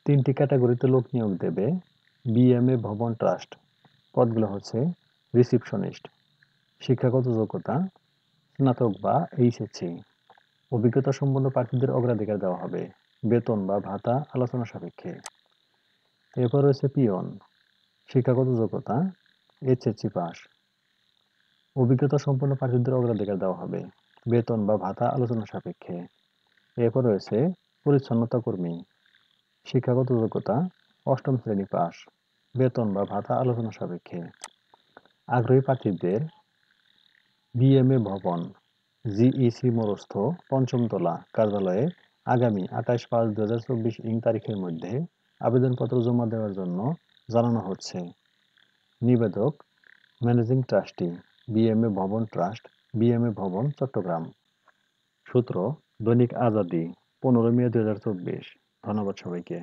তিনটি ক্যাটাগরিতে লোক নিয়োগ দেবে বিএমএ ভবন ট্রাস্ট। পদগুলো হচ্ছে রিসিপশনিস্ট, শিক্ষাগত যোগ্যতা স্নাতক বা এইচএসসি। অভিজ্ঞতা সম্পন্ন প্রার্থীদের অগ্রাধিকার দেওয়া হবে, বেতন বা ভাতা আলোচনা সাপেক্ষে। এরপর রয়েছে পিয়ন, শিক্ষাগত যোগ্যতা এইচএসসি পাস। অভিজ্ঞতা সম্পন্ন প্রার্থীদের অগ্রাধিকার দেওয়া হবে, বেতন বা ভাতা আলোচনা সাপেক্ষে। এরপর রয়েছে পরিচ্ছন্নতা কর্মী, শিক্ষাগত যোগ্যতা অষ্টম শ্রেণী পাস, বেতন বা ভাতা আলোচনা সাপেক্ষে। আগ্রহী প্রার্থীদের বিএমএ ভবন জিইসি মোরস্থ পঞ্চম তলা কার্যালয়ে আগামী 28/5/2024 তারিখের মধ্যে আবেদনপত্র জমা দেওয়ার জন্য জানানো হচ্ছে। নিবেদক ম্যানেজিং ট্রাস্টি, বিএমএ ভবন ট্রাস্ট, বিএমএ ভবন, চট্টগ্রাম। সূত্র দৈনিক আজাদী, 15 মে 2024। ধন্যবাদ সবাইকে।